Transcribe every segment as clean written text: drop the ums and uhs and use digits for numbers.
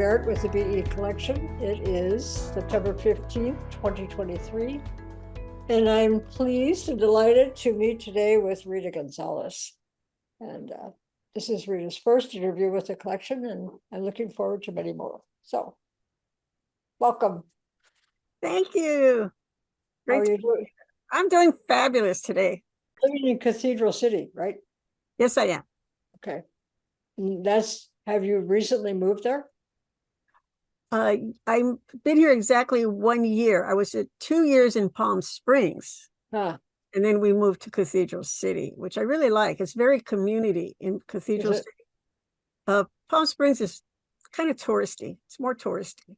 start with the BE collection. It is September 15th, 2023. And I'm pleased and delighted to meet today with Rita Gonzales. And this is Rita's first interview with the collection, and I'm looking forward to many more. So, welcome. Thank you. How are you doing? I'm doing fabulous today. Living in Cathedral City, right? Yes, I am. Okay. And have you recently moved there? I've been here exactly 1 year. I was at 2 years in Palm Springs. Huh. And then we moved to Cathedral City, which I really like. It's very community in Cathedral City. Palm Springs is kind of touristy. It's more touristy.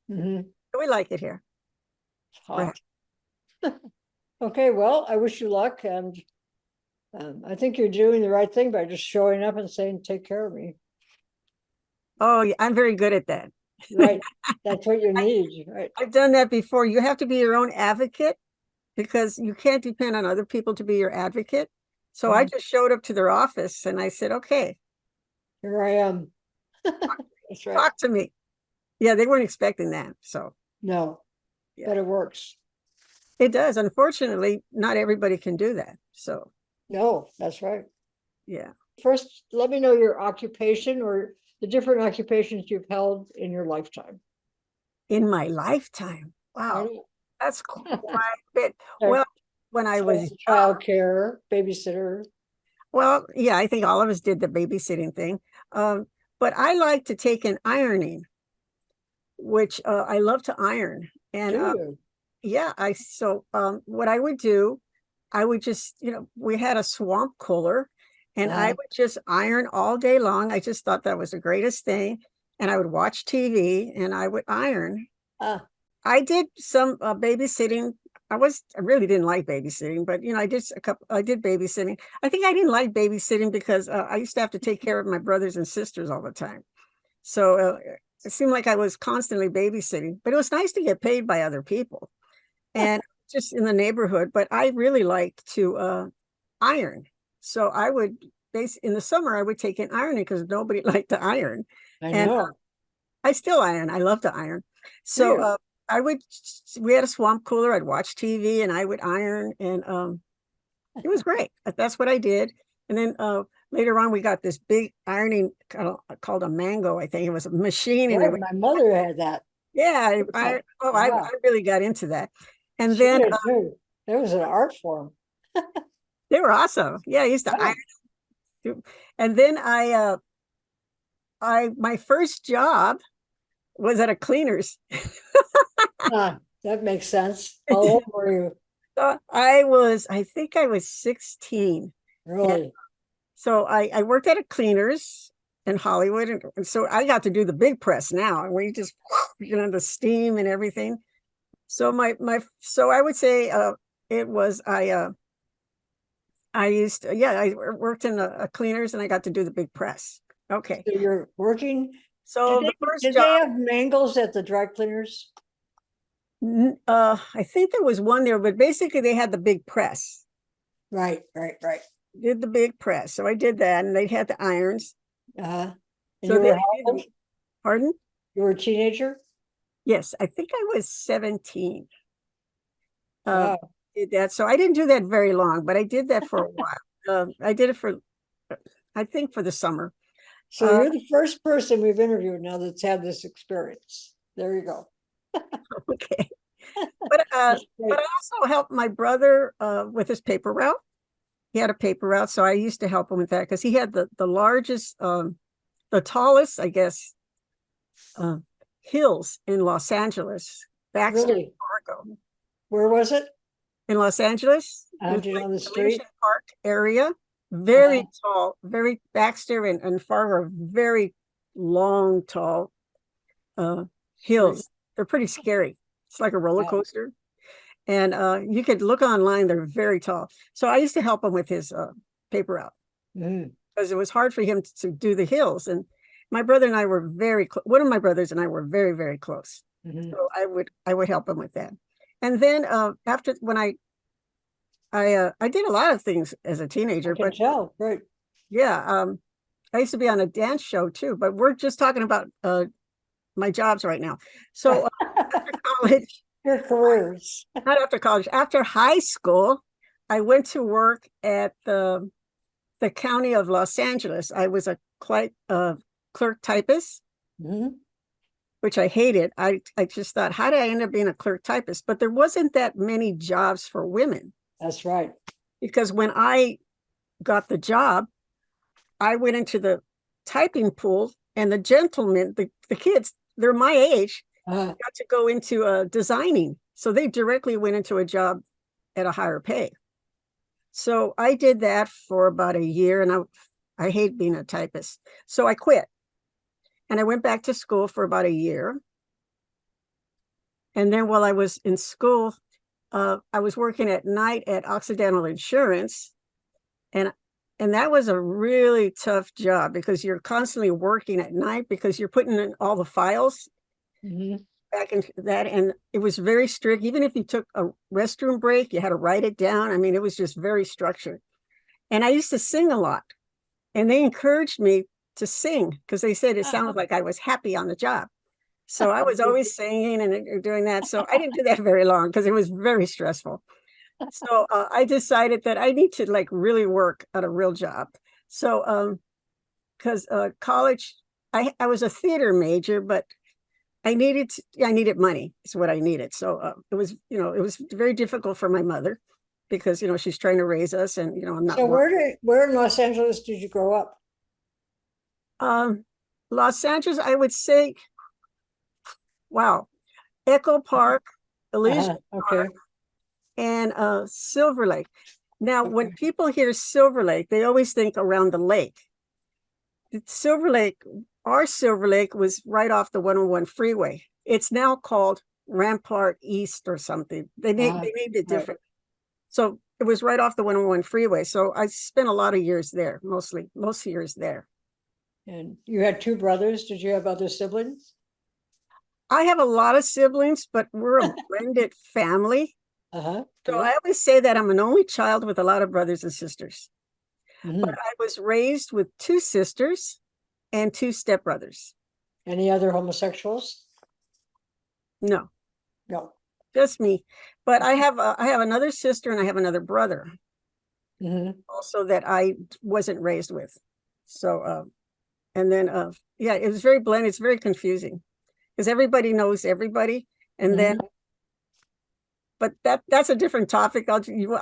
Mm-hmm. We like it here. Hot. Okay, well, I wish you luck, and I think you're doing the right thing by just showing up and saying, take care of me. Oh, yeah, I'm very good at that. Right. That's what you need, right? I've done that before. You have to be your own advocate because you can't depend on other people to be your advocate. So I just showed up to their office and I said, okay. Here I am. That's right. Talk to me. Yeah, they weren't expecting that. So no, but it works. It does. Unfortunately, not everybody can do that. So no, that's right. Yeah. First, let me know your occupation or the different occupations you've held in your lifetime. In my lifetime? Wow. That's quite a bit. Well, when I was childcare, babysitter. Well, yeah, I think all of us did the babysitting thing. But I like to take in ironing, which I love to iron. And yeah, what I would do, I would just, we had a swamp cooler and I would just iron all day long. I just thought that was the greatest thing. And I would watch TV and I would iron. I did some babysitting. I really didn't like babysitting, but I did babysitting. I think I didn't like babysitting because I used to have to take care of my brothers and sisters all the time. So it seemed like I was constantly babysitting, but it was nice to get paid by other people and just in the neighborhood. But I really liked to iron. So I would in the summer, I would take in ironing because nobody liked to iron. I know. And I still iron. I love to iron. So we had a swamp cooler. I'd watch TV and I would iron, and it was great. That's what I did. And then later on, we got this big ironing called a mango. I think it was a machine. And my mother had that. Yeah, I really got into that. And then there was an art form. They were awesome. Yeah, I used to iron. And then my first job was at a cleaner's. That makes sense. How old were you? I think I was 16. Really? And so I worked at a cleaner's in Hollywood. And so I got to do the big press now. And we just, the steam and everything. So so I would say it was, I worked in a cleaner's and I got to do the big press. Okay. So you're working. So did they have mangles at the dry cleaners? I think there was one there, but basically they had the big press. Right. Did the big press. So I did that, and they had the irons. So Pardon? You were a teenager? Yes, I think I was 17. Did that. So I didn't do that very long, but I did that for a while. I did it for the summer. So you're the first person we've interviewed now that's had this experience. There you go. Okay. But I also helped my brother with his paper route. He had a paper route, so I used to help him with that because he had the largest, the tallest, I guess, hills in Los Angeles. Baxter Fargo. Where was it? In Los Angeles. On the street park area. Very tall, very Baxter and Fargo, very long, tall hills. They're pretty scary. It's like a roller coaster. And you could look online, they're very tall. So I used to help him with his paper route because it was hard for him to do the hills. And my brother and I were very close. One of my brothers and I were very, very close. So I would help him with that. And then after when I did a lot of things as a teenager, but yeah, I used to be on a dance show too, but we're just talking about my jobs right now. So after college, Your careers. not after college, after high school, I went to work at the county of Los Angeles. I was a clerk typist, Mhm. which I hated. I just thought, how did I end up being a clerk typist? But there wasn't that many jobs for women That's right. because when I got the job, I went into the typing pool and the gentlemen, the kids, they're my age, Uh, got to go into designing. So they directly went into a job at a higher pay. So I did that for about a year and I hate being a typist. So I quit and I went back to school for about a year. And then while I was in school, I was working at night at Occidental Insurance, and and that was a really tough job because you're constantly working at night because you're putting in all the files mhm. back into that, and it was very strict. Even if you took a restroom break, you had to write it down. I mean, it was just very structured. And I used to sing a lot, and they encouraged me to sing because they said it sounded like I was happy on the job. So I was always singing and doing that. So I didn't do that very long because it was very stressful. So I decided that I need to like really work at a real job. So because college, I was a theater major, but I needed money. Is what I needed. So it was it was very difficult for my mother because she's trying to raise us, and I'm not So one. where in Los Angeles did you grow up? Um, Los Angeles, I would say, wow, Echo Park, Elysian Okay. Park, and Silver Lake. Now, when Okay. people hear Silver Lake, they always think around the lake. Silver Lake, our Silver Lake was right off the 101 freeway. It's now called Rampart East or something. They named it Right. different. So it was right off the 101 freeway. So I spent a lot of years there, most years there. And you had two brothers. Did you have other siblings? I have a lot of siblings, but we're a blended family. Uh-huh. So Good. I always say that I'm an only child with a lot of brothers and sisters. But Mhm. I was raised with two sisters and two stepbrothers. Any other homosexuals? No, No. just me. But I have another sister and I have another brother Mhm. also that I wasn't raised with. So and then yeah, it was very blended. It's very confusing because everybody knows everybody, and then Mhm. but that's a different topic. I'll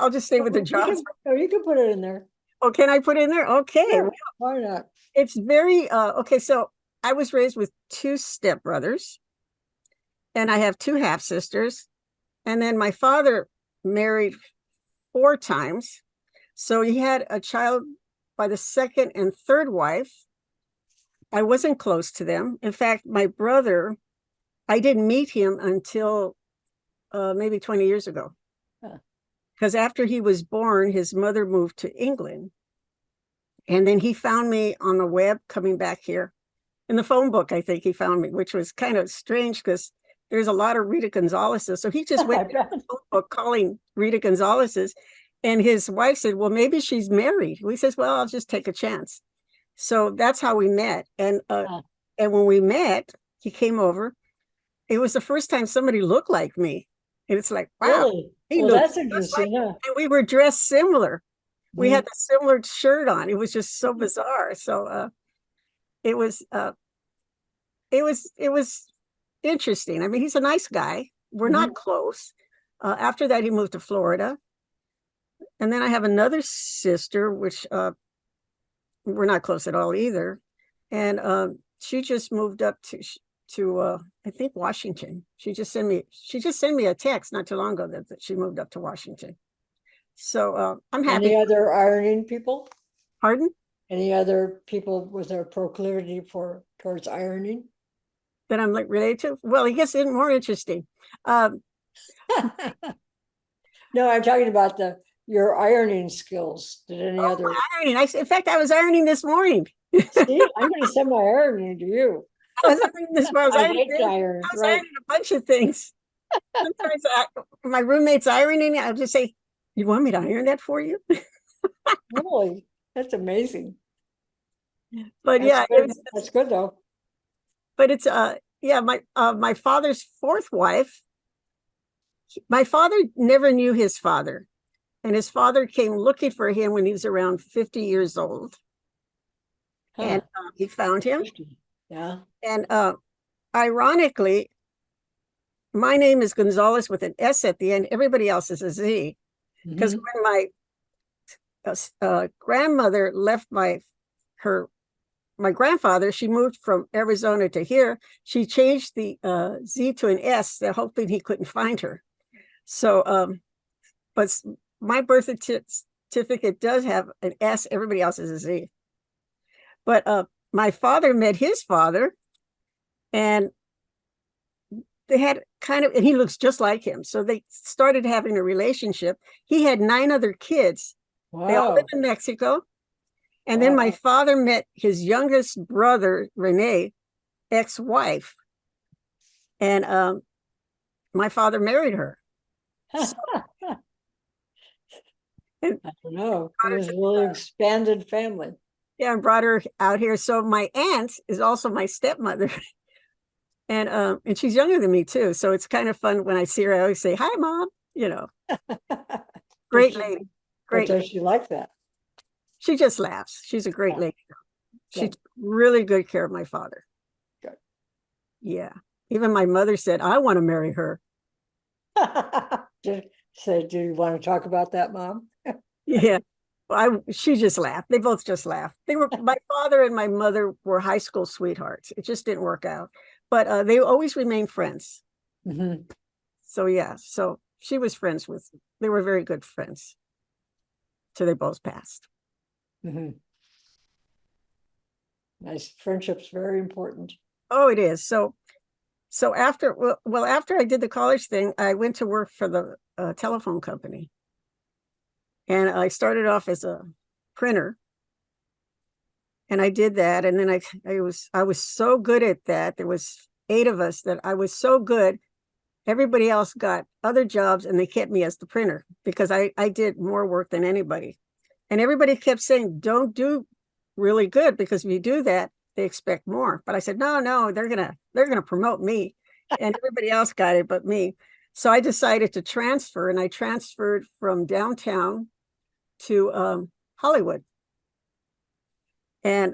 just stay with the jobs. You can put it in there. Oh, can I put in there? Okay, Sure. Why not? it's very okay. So I was raised with two stepbrothers, and I have two half sisters, and then my father married four times, so he had a child by the second and third wife. I wasn't close to them. In fact, my brother, I didn't meet him until maybe 20 years ago. Huh. Because after he was born, his mother moved to England. And then he found me on the web coming back here. In the phone book, I think he found me, which was kind of strange because there's a lot of Rita Gonzaleses. So he just went I to bet. the phone book calling Rita Gonzaleses. And his wife said, well, maybe she's married. He says, well, I'll just take a chance. So that's how we met. Huh. And when we met, he came over. It was the first time somebody looked like me. And it's like, wow, Really? he Well, looks that's just like interesting, me. huh? And we were dressed similar. We had Mhm. the similar shirt on. It was just so bizarre. So it was it was interesting. I mean, he's a nice guy. We're Mhm. not close. After that, he moved to Florida. And then I have another sister, which we're not close at all either. And she just moved up to I think Washington. She just sent me a text not too long ago that she moved up to Washington. So I'm happy. Any other ironing people? Pardon? Any other people with a proclivity towards ironing? That I'm like related to? Well, I guess it's more interesting. Um, No, I'm talking about your ironing skills. Did any oh, other? my ironing. In fact, I was ironing this morning. See, I'm going to send my ironing to you. I was ironing this morning. I was I ironing hate to this. iron, I was right? ironing a bunch of things. Sometimes my roommate's ironing. I'll just say, "You want me to iron that for you?" Really, that's amazing. But That's yeah, good. That's good though. but yeah, my father's fourth wife, my father never knew his father. And his father came looking for him when he was around 50 years old. And Huh. he found him. 50. Yeah. And ironically, my name is Gonzales with an S at the end. Everybody else is a Z. Because Mhm. when my grandmother left her my grandfather, she moved from Arizona to here. She changed the Z to an S, that hoping he couldn't find her. So, but my birth certificate does have an S. Everybody else is a Z. But my father met his father, and they had kind of, and he looks just like him. So they started having a relationship. He had 9 other kids. They all live Wow. in Mexico. And then Wow. my father met his youngest brother, Renee, ex-wife, and my father married her. So, and I don't know. It brought her was to, a really expanded family. yeah, and brought her out here. So my aunt is also my stepmother, and she's younger than me too. So it's kind of fun when I see her. I always say, "Hi, mom." You know, Does great she, lady, but great does lady. she like that? She just laughs. She's a great Oh, lady. She good, took really good care of my father. good. Yeah. Even my mother said, "I want to marry her." Do you want to talk about that, Mom? Yeah. She just laughed. They both just laughed. They were, my father and my mother were high school sweethearts. It just didn't work out, but they always remained friends. Mhm. So yeah, so she was friends with, they were very good friends till they both passed. Mhm. Nice. Friendship's very important. Oh, it is. So after, well, after I did the college thing, I went to work for the telephone company, and I started off as a printer, and I did that, and then I was so good at that. There was 8 of us that I was so good. Everybody else got other jobs, and they kept me as the printer because I did more work than anybody. And everybody kept saying, "Don't do really good, because if you do that, they expect more." But I said, "No, no, they're gonna promote me." And everybody else got it but me. So I decided to transfer, and I transferred from downtown to Hollywood. And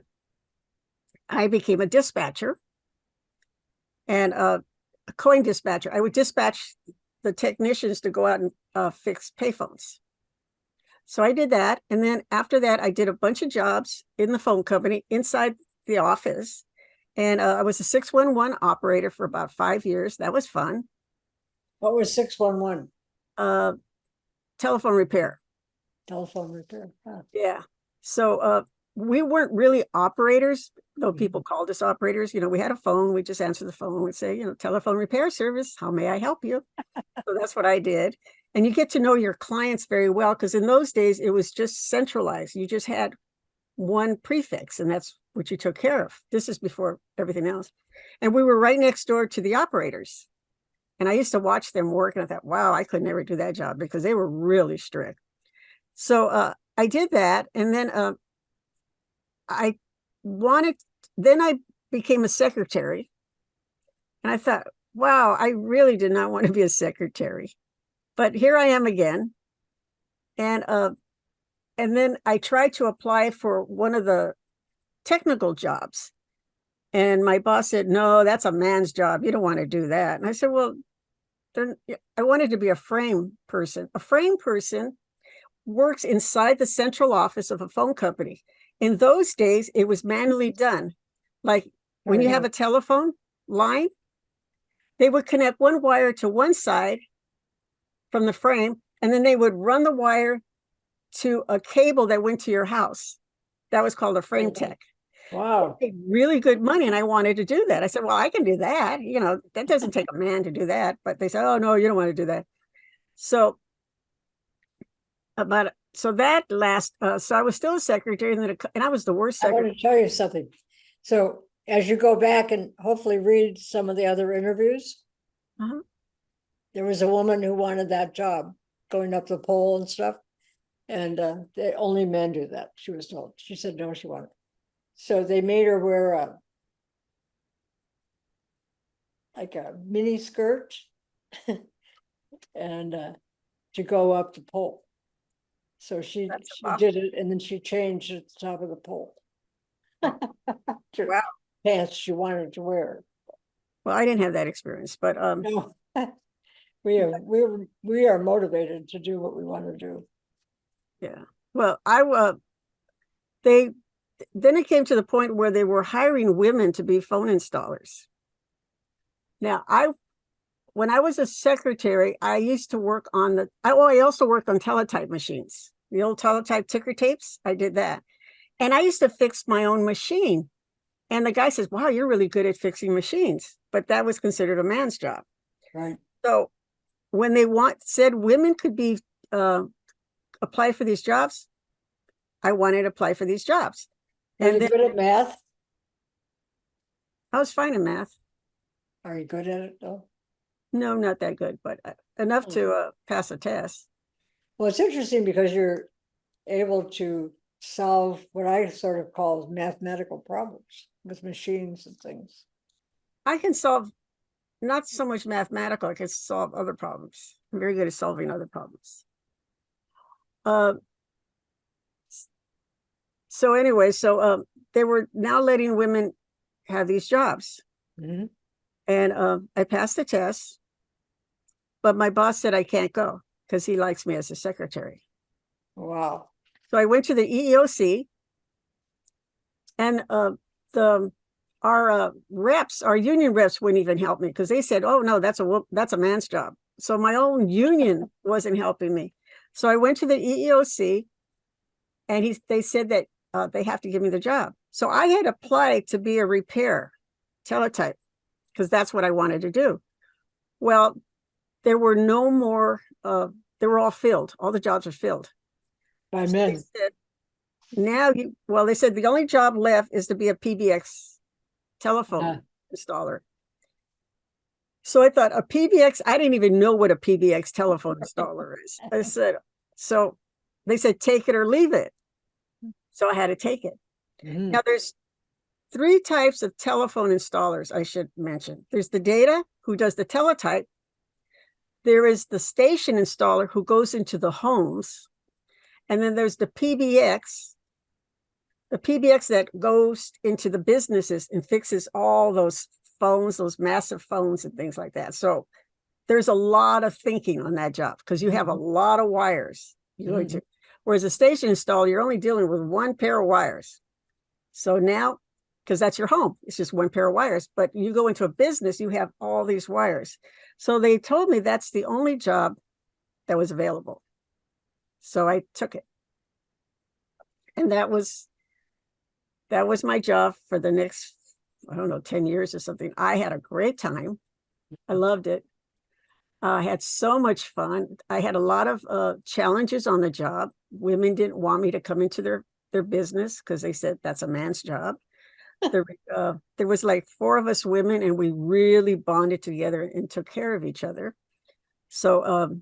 I became a dispatcher, and a coin dispatcher. I would dispatch the technicians to go out and fix payphones. So I did that. And then after that, I did a bunch of jobs in the phone company inside the office. And I was a 611 operator for about 5 years. That was fun. What was 611? Uh, Telephone repair. Telephone repair. Huh. Yeah. So we weren't really operators, though people Mhm. called us operators. We had a phone. We just answered the phone. We'd say, telephone repair service. How may I help you? So that's what I did. And you get to know your clients very well, because in those days it was just centralized. You just had one prefix, and that's what you took care of. This is before everything else. And we were right next door to the operators. And I used to watch them work, and I thought, wow, I could never do that job because they were really strict. So I did that. And then I wanted, then I became a secretary. And I thought, wow, I really did not want to be a secretary. But here I am again. And then I tried to apply for one of the technical jobs. And my boss said, "No, that's a man's job. You don't want to do that." And I said, "Well, I wanted to be a frame person. A frame person works inside the central office of a phone company. In those days, it was manually done. Like when you have a telephone line, they would connect one wire to one side from the frame, and then they would run the wire to a cable that went to your house. That was called a frame tech. Wow. Paid really good money, and I wanted to do that. I said, "Well, I can do that. That doesn't take a man to do that." But they said, "Oh no, you don't want to do that." So so I was still a secretary, and I was the worst I want secretary. to tell you something. So as you go back and hopefully read some of the other interviews, Uh-huh. there was a woman who wanted that job going up the pole and stuff. And only men do that, she was told. She said no, she wanted. So they made her wear like a mini skirt and to go up the pole. So she did it, and then she changed at the top of the pole. To Wow. pants she wanted to wear. Well, I didn't have that experience, but No, we are motivated to do what we want to do. yeah. Well, they then it came to the point where they were hiring women to be phone installers. Now, when I was a secretary, I used to work on I also worked on teletype machines, the old teletype ticker tapes. I did that. And I used to fix my own machine. And the guy says, wow, you're really good at fixing machines. But that was considered a man's job. Right. So when they said women could be apply for these jobs, I wanted to apply for these jobs. Are you good at math? I was fine in math. Are you good at it though? No, not that good, but enough to pass a test. Well, it's interesting because you're able to solve what I sort of call mathematical problems with machines and things. I can solve not so much mathematical, I can solve other problems. I'm very good at solving other problems. So anyway, they were now letting women have these jobs. Mhm. And I passed the test, but my boss said I can't go because he likes me as a secretary. Wow. So I went to the EEOC, and our union reps wouldn't even help me because they said, oh no, that's a man's job. So my own union wasn't helping me. So I went to the EEOC, and they said that they have to give me the job. So I had applied to be a repair teletype because that's what I wanted to do. Well, there were no more, they were all filled. All the jobs are filled. By So men. they said, they said the only job left is to be a PBX telephone installer. So I thought, a PBX, I didn't even know what a PBX telephone installer is. I said, so they said, take it or leave it. So I had to take it. Mhm. Now there's 3 types of telephone installers I should mention. There's the data, who does the teletype. There is the station installer who goes into the homes. And then there's the PBX that goes into the businesses and fixes all those phones, those massive phones and things like that. So there's a lot of thinking on that job because you have a lot of wires. Whereas a station installer, you're only dealing with 1 pair of wires. So now, because that's your home, it's just 1 pair of wires. But you go into a business, you have all these wires. So they told me that's the only job that was available. So I took it. And that was my job for the next, I don't know, 10 years or something. I had a great time. I loved it. I had so much fun. I had a lot of challenges on the job. Women didn't want me to come into their business because they said that's a man's job. There was like 4 of us women, and we really bonded together and took care of each other. So,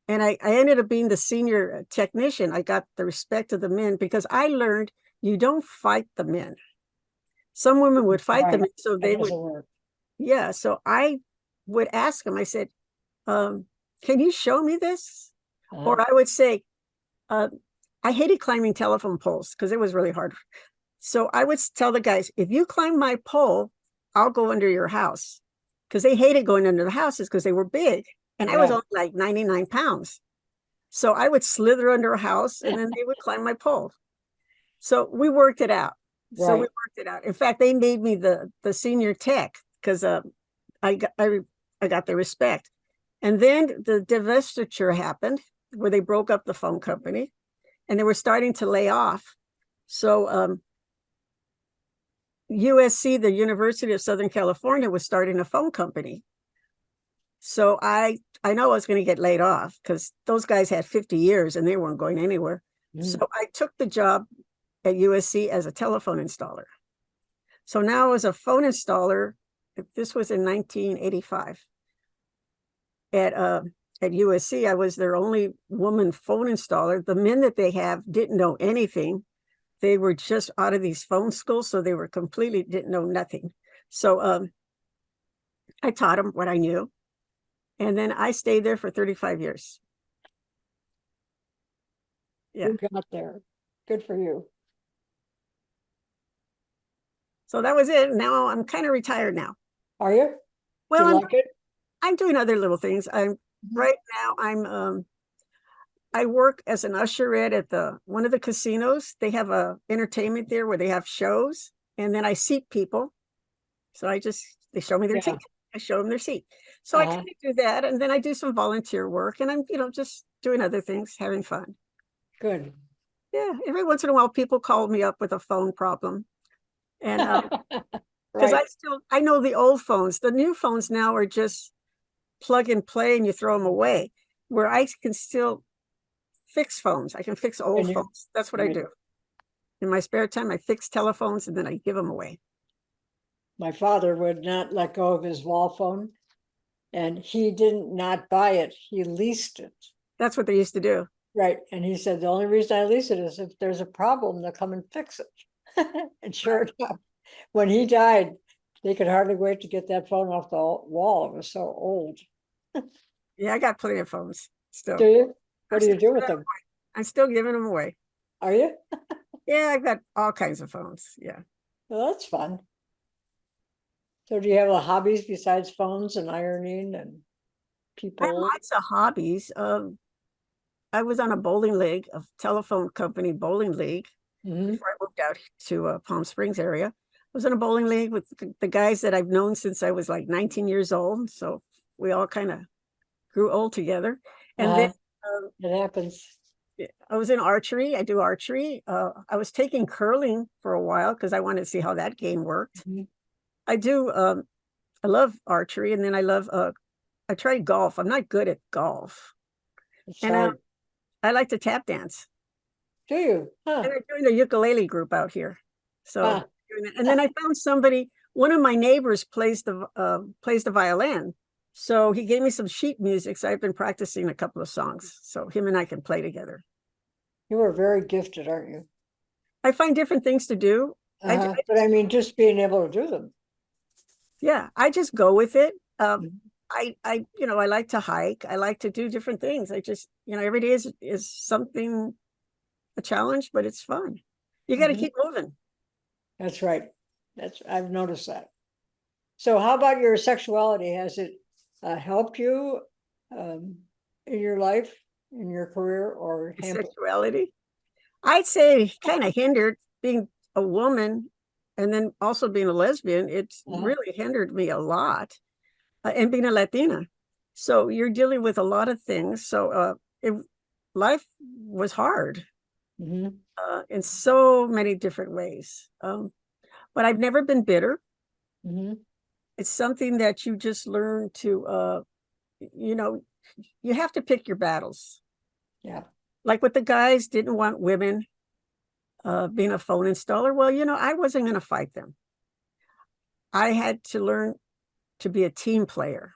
and I ended up being the senior technician. I got the respect of the men because I learned you don't fight the men. Some women would fight the men, so they would work. Yeah, so I would ask them, I said, can you show me this? Or I would say, I hated climbing telephone poles because it was really hard. So I would tell the guys, if you climb my pole, I'll go under your house. Because they hated going under the houses because they were big. And I was only like 99 pounds. So I would slither under a house and then they would climb my pole. So we worked it out. So we worked it out. In fact, they made me the senior tech because I got the respect. And then the divestiture happened where they broke up the phone company and they were starting to lay off. So USC, the University of Southern California, was starting a phone company. So I know I was going to get laid off because those guys had 50 years and they weren't going anywhere. So I took the job at USC as a telephone installer. So now as a phone installer, this was in 1985. At USC, I was their only woman phone installer. The men that they have didn't know anything. They were just out of these phone schools, so they were completely didn't know nothing. So I taught them what I knew. And then I stayed there for 35 years. Yeah. You got there. Good for you. So that was it. Now I'm kind of retired now. Are you? Do Well, you like it? I'm doing other little things. I'm Mhm. right now I work as an usher at the one of the casinos. They have a entertainment there where they have shows, and then I seat people. So they show me their Yeah. ticket. I show them their seat. So I kind Uh-huh. of do that, and then I do some volunteer work, and I'm just doing other things, having fun. Good. Yeah, every once in a while, people call me up with a phone problem, and because Right. I know the old phones. The new phones now are just plug and play, and you throw them away. Where I can still fix phones. I can fix old And you, phones. That's what I right. do. In my spare time, I fix telephones and then I give them away. My father would not let go of his wall phone, and he didn't not buy it. He leased it. That's what they used to do. Right. And he said, the only reason I lease it is if there's a problem, they'll come and fix it. And sure enough, when he died, they could hardly wait to get that phone off the wall. It was so old. Yeah, I got plenty of phones Do still. you? I'm What do still you do giving with them them? away. I'm still giving them away. Are you? Yeah, I've got all kinds of phones. Yeah. Well, that's fun. So do you have hobbies besides phones and ironing and I have people? lots of hobbies. I was on a bowling league, a telephone company bowling league Hmm. before I moved out to Palm Springs area. I was in a bowling league with the guys that I've known since I was like 19 years old. So we all kind of grew old together. And then Uh-huh. um, It happens. I was in archery. I do archery. I was taking curling for a while because I wanted to see how that game worked. Mhm. I do. I love archery, and then I love. I tried golf. I'm not good at golf, It's and hard. I like to tap dance. Do you? Huh. And I joined a ukulele group out here. So, Huh. and then I found somebody. One of my neighbors plays the violin, so he gave me some sheet music. So I've been practicing a couple of songs. So him and I can play together. You are very gifted, aren't you? I find different things to do. Uh-huh. But I mean, just being able to do them. Yeah, I just go with it. Mhm. I like to hike. I like to do different things. I just, every day is something a challenge, but it's fun. You got to Mhm. keep moving. That's right. I've noticed that. So how about your sexuality? Has it helped you um, in your life, in your career, or hampered? Sexuality, I'd say, kind of hindered being a woman, and then also being a lesbian. It's Uh-huh. really hindered me a lot, and being a Latina. So you're dealing with a lot of things. So life was hard Hmm. in so many different ways. But I've never been bitter. Hmm. It's something that you just learn to, you know, you have to pick your battles. Yeah. Like with the guys didn't want women being a phone installer. Well, I wasn't going to fight them. I had to learn to be a team player.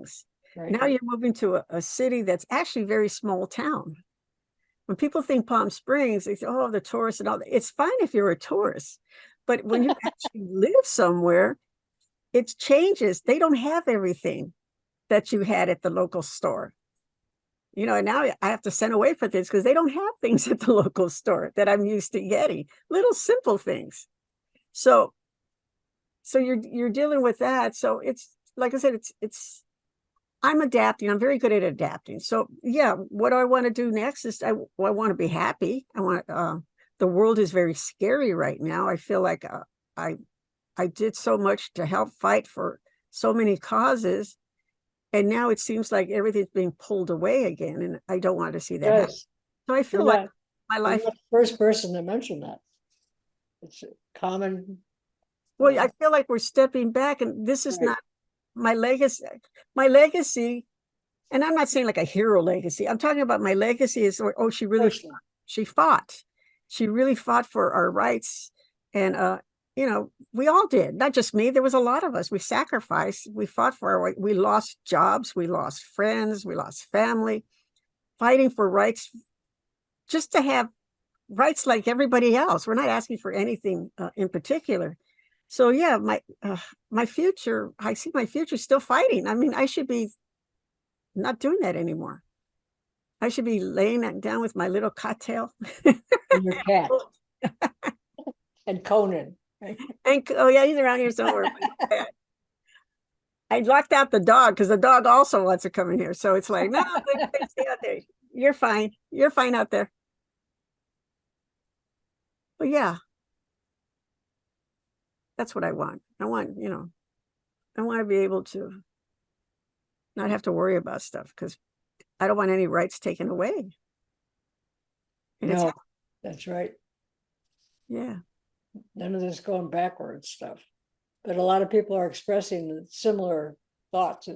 things. Right. Now you're moving to a city that's actually very small town. When people think Palm Springs, they say, oh, the tourists and all that. It's fine if you're a tourist, but when you actually live somewhere, it changes. They don't have everything that you had at the local store. You know, and now I have to send away for things because they don't have things at the local store that I'm used to getting. Little simple things. So you're dealing with that. So it's like I said, it's I'm adapting. I'm very good at adapting. So yeah, what do I want to do next is I want to be happy. I want the world is very scary right now. I feel like I I did so much to help fight for so many causes, and now it seems like everything's being pulled away again, and I don't want to see that happen. Yes. So I You're feel like not, my you're life. not the first person to mention that. It's a common. Well, I feel like we're stepping back, and this is Right. not my legacy. My legacy, and I'm not saying like a hero legacy. I'm talking about my legacy is, oh, she really Personal. she fought. She really fought for our rights, and you know, we all did. Not just me. There was a lot of us. We sacrificed. We fought for our right. We lost jobs. We lost friends. We lost family, fighting for rights, just to have rights like everybody else. We're not asking for anything in particular. So yeah, my future, I see my future still fighting. I mean, I should be not doing that anymore. I should be laying down with my little cocktail. And your cat. And Conan. Right? And oh yeah, he's around here somewhere. I locked out the dog because the dog also wants to come in here. So it's like, no, stay out there. You're fine. You're fine out there. But yeah, that's what I want. I want, you know, I want to be able to not have to worry about stuff because I don't want any rights taken away. And No, that's right. Yeah. None of this going backwards stuff. But a lot of people are expressing similar thoughts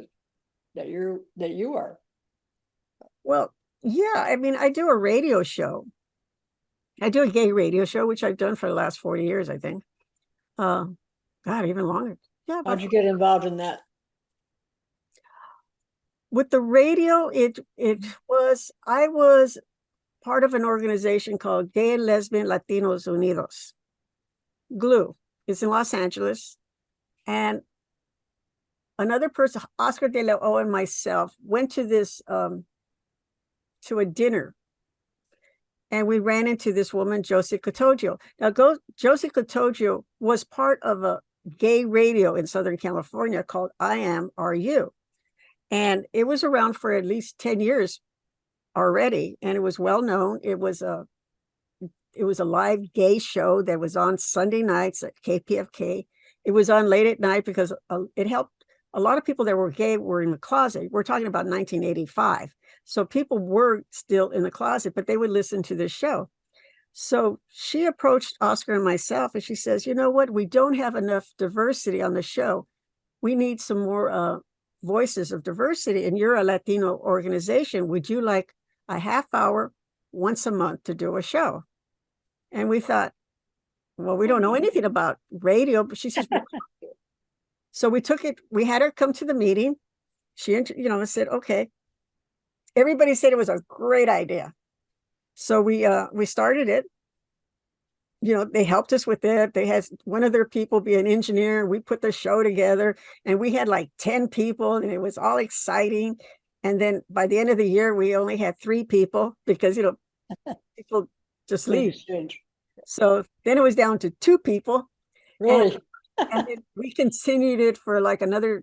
that you are. Well, yeah. I mean, I do a radio show. I do a gay radio show, which I've done for the last 40 years, I think. God, even longer. Yeah. How'd you get involved in that? With the radio, I was part of an organization called Gay and Lesbian Latinos Unidos, GLUE. It's in Los Angeles. And another person, Oscar de la O, and myself went to this, to a dinner. And we ran into this woman, Josie Cotoggio. Now, Josie Cotoggio was part of a gay radio in Southern California called I Am Are You. And it was around for at least 10 years already. And it was well known. It was a live gay show that was on Sunday nights at KPFK. It was on late at night because it helped. A lot of people that were gay were in the closet. We're talking about 1985. So people were still in the closet, but they would listen to this show. So she approached Oscar and myself and she says, you know what? We don't have enough diversity on the show. We need some more voices of diversity. And you're a Latino organization. Would you like a half hour once a month to do a show? And we thought, well, we don't know anything about radio, but she says, so we took it, we had her come to the meeting. She, you know, said, okay. Everybody said it was a great idea. So we started it. You know, they helped us with it. They had one of their people be an engineer. We put the show together and we had like 10 people and it was all exciting. And then by the end of the year, we only had 3 people because, you know, people just leave. So then it was down to 2 people. Really? And then we continued it for like another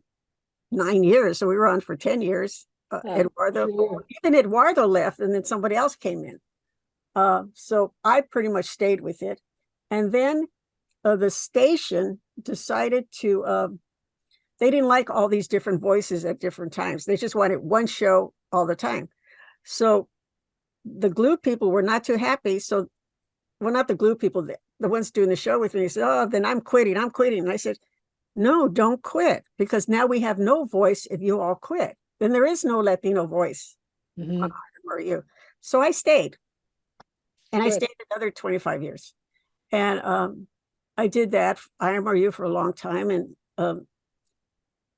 9 years. So we were on for 10 years. Eduardo, even Eduardo left and then somebody else came in. So I pretty much stayed with it. And then the station decided to, they didn't like all these different voices at different times. They just wanted one show all the time. So the GLUE people were not too happy. So, well, not the GLUE people, the ones doing the show with me said, oh, then I'm quitting. And I said, no, don't quit because now we have no voice if you all quit. Then there is no Latino voice on IMRU. So I stayed. And I stayed another 25 years. And I did that, IMRU, for a long time. And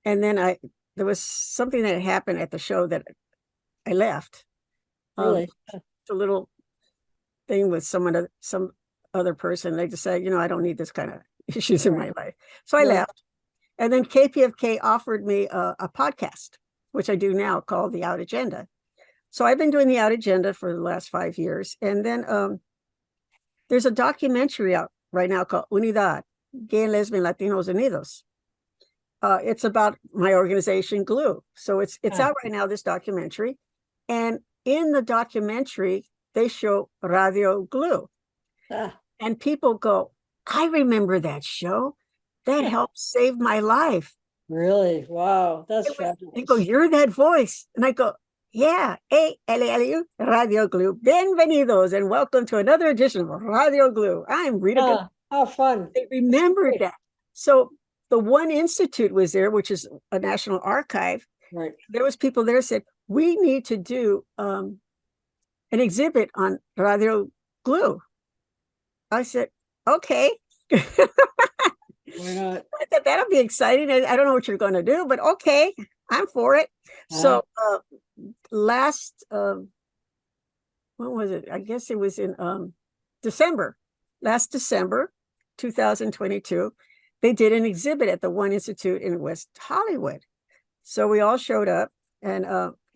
then there was something that happened at the show that I left. Really? A little thing with some other person. They just said, I don't need this kind of issues in my life. So I left. And then KPFK offered me a podcast, which I do now, called The Out Agenda. So I've been doing The Out Agenda for the last 5 years. And then there's a documentary out right now called Unidad, Gay and Lesbian Latinos Unidos. It's about my organization, GLUE. So it's out right now, this documentary. And in the documentary, they show Radio GLUE. And people go, I remember that show. That helped save my life. Really? Wow, that's fabulous. They go, you're that voice. And I go, yeah, ALLU, Radio GLUE. Bienvenidos and welcome to another edition of Radio GLUE. I'm Rita. How fun. They remembered that. So the One Institute was there, which is a national archive. Right. There was people there said, we need to do an exhibit on Radio GLUE. I said, okay. Why not? I thought that'll be exciting. I don't know what you're going to do, but okay, I'm for it. So last, when was it? I guess it was in last December, 2022, they did an exhibit at the One Institute in West Hollywood. So we all showed up, and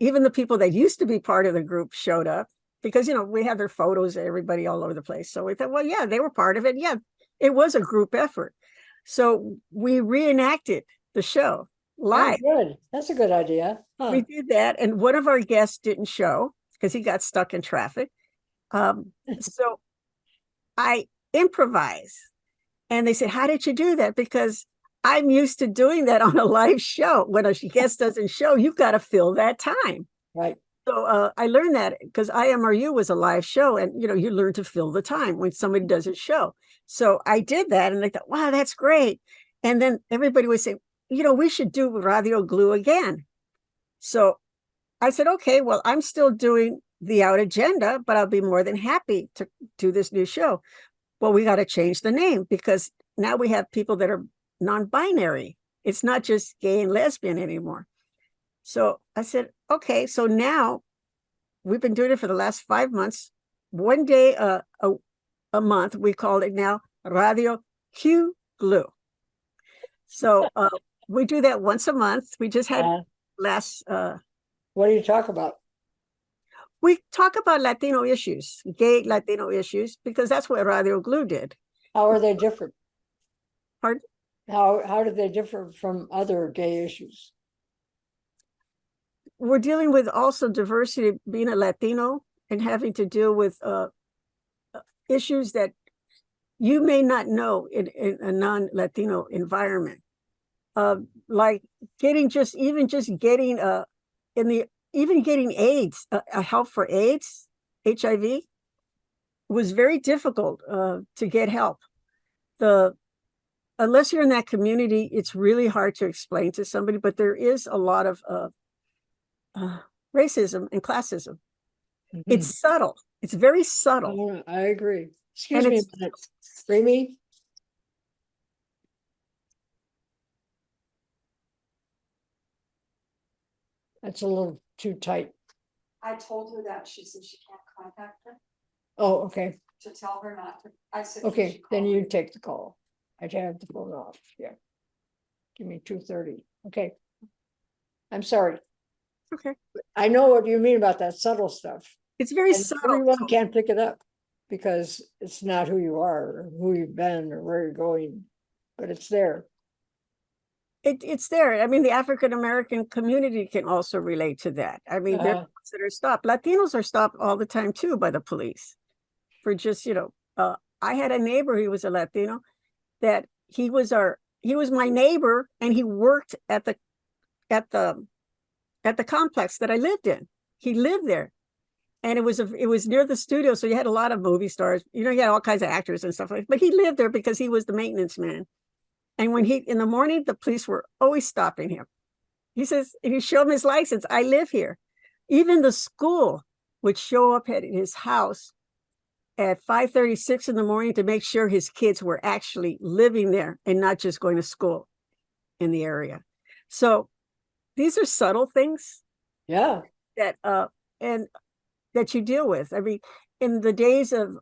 even the people that used to be part of the group showed up because, we have their photos, everybody all over the place. So we thought, well, yeah, they were part of it. Yeah, it was a group effort. So we reenacted the show live. Oh, good. That's a good idea. We did that. And one of our guests didn't show because he got stuck in traffic. So I improvised. And they said, how did you do that? Because I'm used to doing that on a live show. When a guest doesn't show, you've got to fill that time. Right. So I learned that because IMRU was a live show, and you learn to fill the time when somebody doesn't show. So I did that, and I thought, wow, that's great. And then everybody would say, we should do Radio GLUE again. So I said, okay, well, I'm still doing The Out Agenda, but I'll be more than happy to do this new show. Well, we got to change the name because now we have people that are non-binary. It's not just gay and lesbian anymore. So I said, okay, so now we've been doing it for the last 5 months. One day a month, we call it now Radio Q GLUE. So we do that once a month. We just had last. What do you talk about? We talk about Latino issues, gay Latino issues, because that's what Radio GLUE did. How are they different? Pardon? How do they differ from other gay issues? We're dealing with also diversity, being a Latino and having to deal with issues that you may not know in a non-Latino environment. Like getting getting AIDS, help for AIDS, HIV, was very difficult to get help. Unless you're in that community, it's really hard to explain to somebody, but there is a lot of racism and classism. It's subtle. It's very subtle. I agree. Excuse me a minute. Remy? That's a little too tight. I told her that. She said she can't contact her. Oh, okay. To tell her not to. I said, okay, then you take the call. I have the phone off. Yeah. Give me 2:30. Okay. I'm sorry. Okay. I know what you mean about that subtle stuff. It's very subtle. Everyone can't pick it up because it's not who you are or who you've been or where you're going, but it's there. It's there. I mean, the African-American community can also relate to that. I mean, they're ones that are stopped. Latinos are stopped all the time too by the police for just, I had a neighbor, he was a Latino, that he was my neighbor, and he worked at the complex that I lived in. He lived there. And it was near the studio. So you had a lot of movie stars, you had all kinds of actors and stuff like that. But he lived there because he was the maintenance man. And when in the morning, the police were always stopping him. He says, and he showed him his license. I live here. Even the school would show up at his house at 5:36 in the morning to make sure his kids were actually living there and not just going to school in the area. So these are subtle things Yeah. that and that you deal with. I mean, in the days of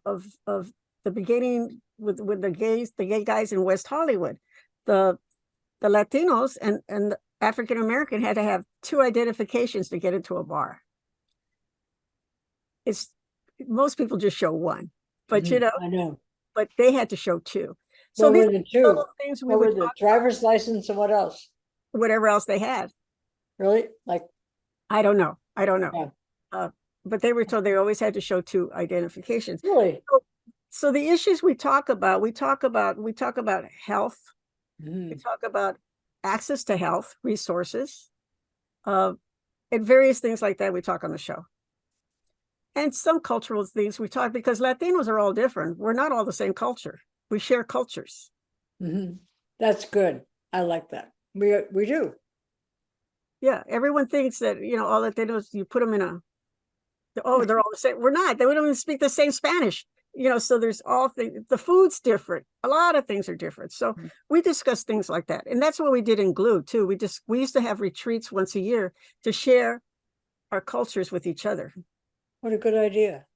the beginning with the gay guys in West Hollywood, the Latinos and the African American had to have two identifications to get into a bar. It's most people just show one, but I know. but they had to show two. So What these were the are two? little things we What would were the talk about, driver's license and what else? whatever else they had. Really? Like, I don't know. I don't know. yeah. But they were told they always had to show two identifications. Really? So the issues we talk about, we talk about health, we talk about access to health resources, and various things like that we talk on the show. And some cultural things we talk, because Latinos are all different. We're not all the same culture. We share cultures. That's good. I like that. We do. Yeah, everyone thinks that, all Latinos, you put them in they're all the same. We're not. They don't even speak the same Spanish. So there's all things. The food's different. A lot of things are different. So we discuss things like that. And that's what we did in Glue too. We used to have retreats once a year to share our cultures with each other. What a good idea.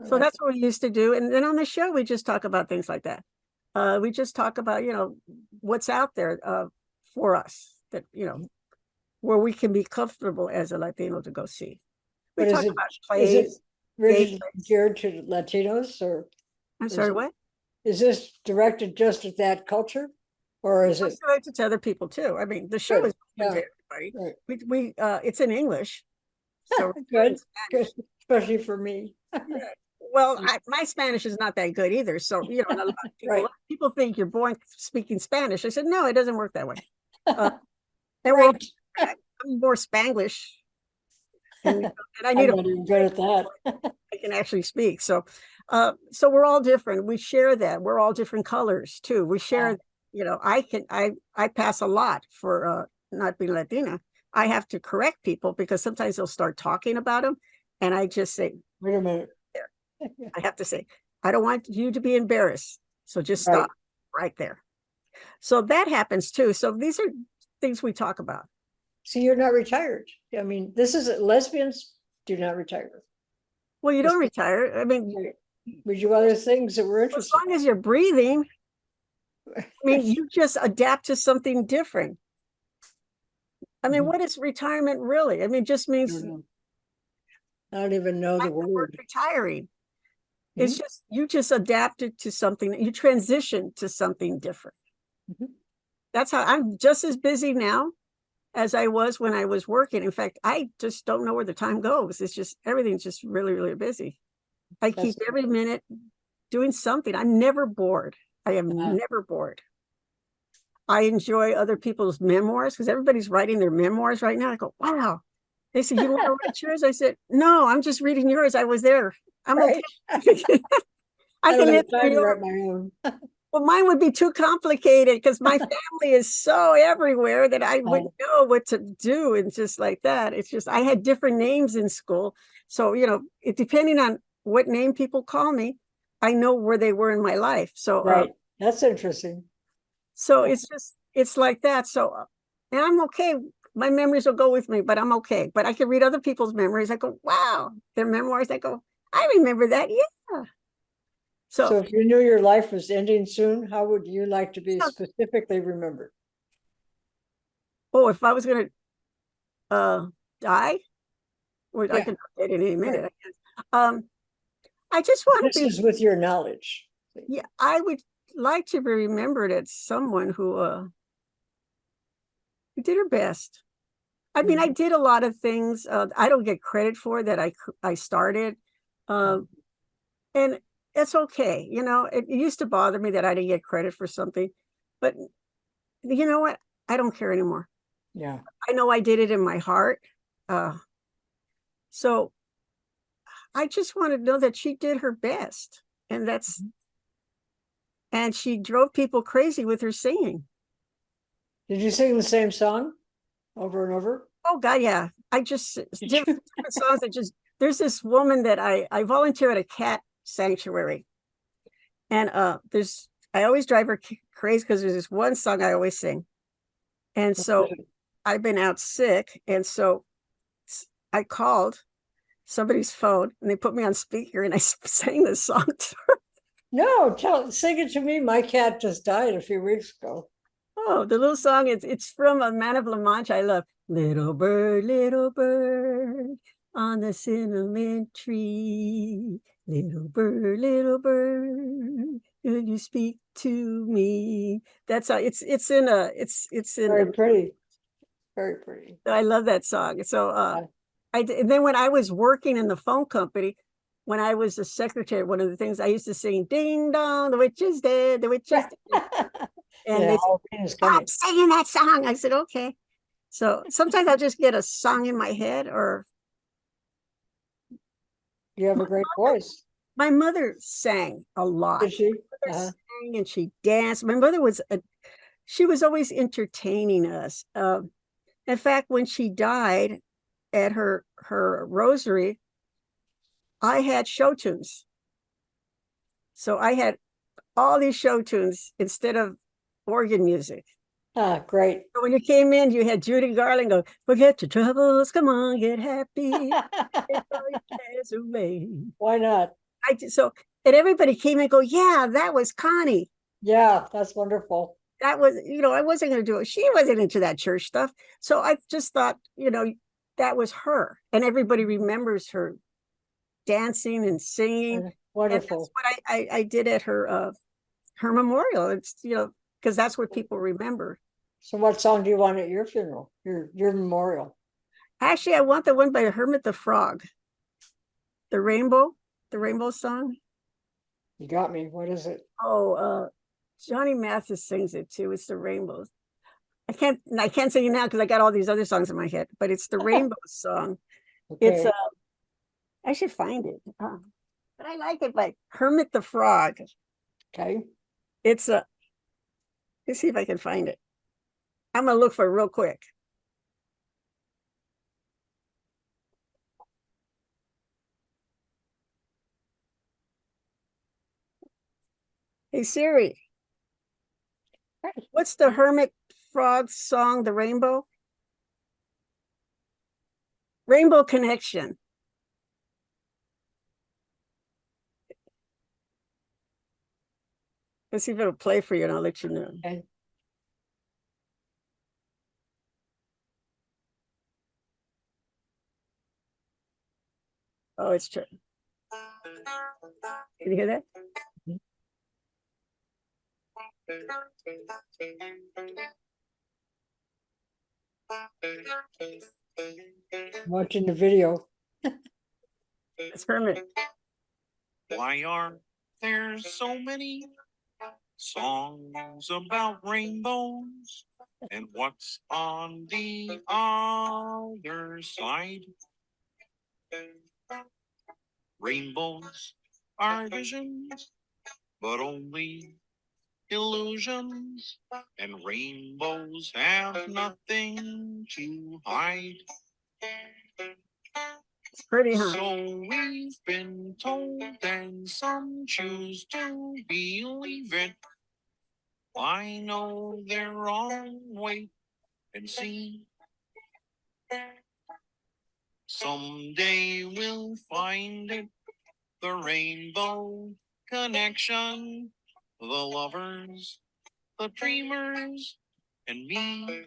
So that's what we used to do. And then on the show, we just talk about things like that. We just talk about, what's out there for us that, where we can be comfortable as a Latino to go see. We But talk about is plays. it really geared to Latinos or? I'm sorry, what? Is this directed just at that culture? Or is it directed to other people too? I mean, the show is open to everybody. Right. We it's in English. So good, especially for me. Well, my Spanish is not that good either. So, a lot of people, people think you're born speaking Spanish. I said, no, it doesn't work that way. I'm more Spanglish. And I need I'm not even good at that. I can actually speak. So we're all different. We share that. We're all different colors too. We share, I pass a lot for not being Latina. I have to correct people because sometimes they'll start talking about them. And I just say, wait a minute. I have to say, I don't want you to be embarrassed. So just stop right there. So that happens too. So these are things we talk about. So you're not retired. I mean, this is lesbians do not retire. Well, you don't retire. I mean, we do other things that we're interested in. As long as you're breathing, I mean, you just adapt to something different. I mean, what is retirement really? I mean, it just means I don't even know the word. Retiring. It's just you just adapted to something, you transition to something different. That's how I'm just as busy now as I was when I was working. In fact, I just don't know where the time goes. It's just everything's just really, really busy. I keep every minute doing something. I'm never bored. I am never bored. I enjoy other people's memoirs because everybody's writing their memoirs right now. I go, wow. They said, you want to write yours? I said, no, I'm just reading yours. I was there. I'm okay. I can have time to write my own. Well, mine would be too complicated because my family is so everywhere that I wouldn't know what to do and just like that. It's just I had different names in school. So, it depending on what name people call me, I know where they were in my life. So that's interesting. So it's like that. So and I'm okay. My memories will go with me, but I'm okay. But I can read other people's memories. I go, wow, their memoirs. I go, I remember that. Yeah. So if you knew your life was ending soon, how would you like to be specifically remembered? Oh, if I was going to die, well, I can die in any minute. I just want to be. This is with your knowledge. Yeah, I would like to be remembered as someone who did her best. I mean, I did a lot of things I don't get credit for that I started. And it's okay. It used to bother me that I didn't get credit for something, but you know what? I don't care anymore. Yeah. I know I did it in my heart. So I just want to know that she did her best. And and she drove people crazy with her singing. Did you sing the same song over and over? Oh God, yeah. I just different songs that there's this woman that I volunteer at a cat sanctuary. And I always drive her crazy because there's this one song I always sing. And so I've been out sick, and so I called somebody's phone, and they put me on speaker, and I sang this song to her. No, sing it to me. My cat just died a few weeks ago. Oh, the little song it's from a Man of La Mancha. I love little bird on the cinnamon tree. Little bird, will you speak to me? That's how it's in a it's in Very pretty. Very pretty. I love that song. So Yeah. and then when I was working in the phone company, when I was a secretary, one of the things I used to sing, ding dong, the witch is dead, the witch is dead. And Yeah, they said, Halloween is stop coming. singing that song. I said, okay. So sometimes I'll just get a song in my head, or You have a great voice. my mother sang a lot. Did she? My mother sang and she danced. My mother she was always entertaining us. In fact, when she died at her rosary, I had show tunes. So I had all these show tunes instead of organ music. Great. So when you came in, you had Judy Garland go, forget your troubles, come on, get happy, get all your cares away. Why not? So and everybody came in and go, yeah, that was Connie. Yeah, that's wonderful. That was, I wasn't going to do it. She wasn't into that church stuff. So I just thought, that was her. And everybody remembers her dancing and singing. And that's Wonderful. what I did at her memorial. It's, because that's what people remember. So what song do you want at your funeral, your memorial? Actually, I want the one by Hermit the Frog. The Rainbow song. You got me. What is it? Oh, Johnny Mathis sings it too. It's the Rainbows. I can't sing it now because I got all these other songs in my head, but it's the Rainbow song. Okay. It's I should find it. But I like it by Hermit the Frog. Okay. It's let's see if I can find it. I'm gonna look for it real quick. Hey Siri, what's the Hermit Frog song, The Rainbow? Rainbow Connection. Let's see if it'll play for you and I'll let you know. Okay. Oh, it's true. Can you hear that? Watching the video. It's Hermit. Why are there so many songs about rainbows? And what's on the other side? Rainbows are visions, but only illusions. And rainbows have nothing to hide. It's pretty, huh? So we've been told, and some choose to believe it. I know they're wrong, wait and see. Someday we'll find it, the rainbow connection, the lovers, the dreamers, and me.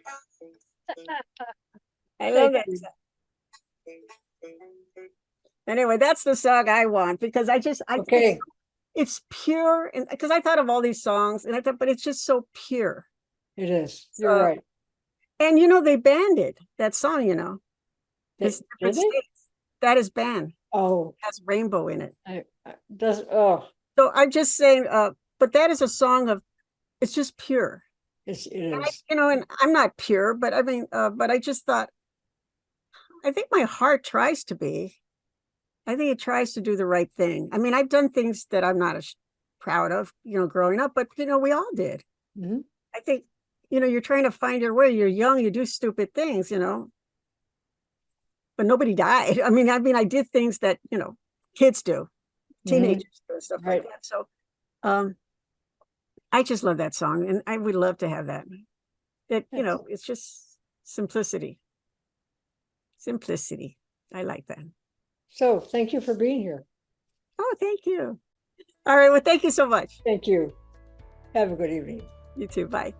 I love that song. Anyway, that's the song I want because Okay. it's pure, and because I thought of all these songs and I thought, but it's just so pure. It is. You're right. And they banned it, that song, It's different states. That is banned. Oh, It has rainbow in it. oh, So I'm just saying, but that is a song of, it's just pure. it is. And I'm not pure, but I mean, but I just thought, I think my heart tries to be. I think it tries to do the right thing. I mean, I've done things that I'm not as proud of, growing up, but we all did. Mm-hmm. I think, you're trying to find your way. You're young, you do stupid things, but nobody died. I mean, I did things that, kids do, teenagers do and stuff like that. So I just love that song, and I would love to have that. It's just Simplicity. Simplicity. I like that. So thank you for being here. Oh, thank you. All right. Well, thank you so much. Thank you. Have a good evening. You too. Bye.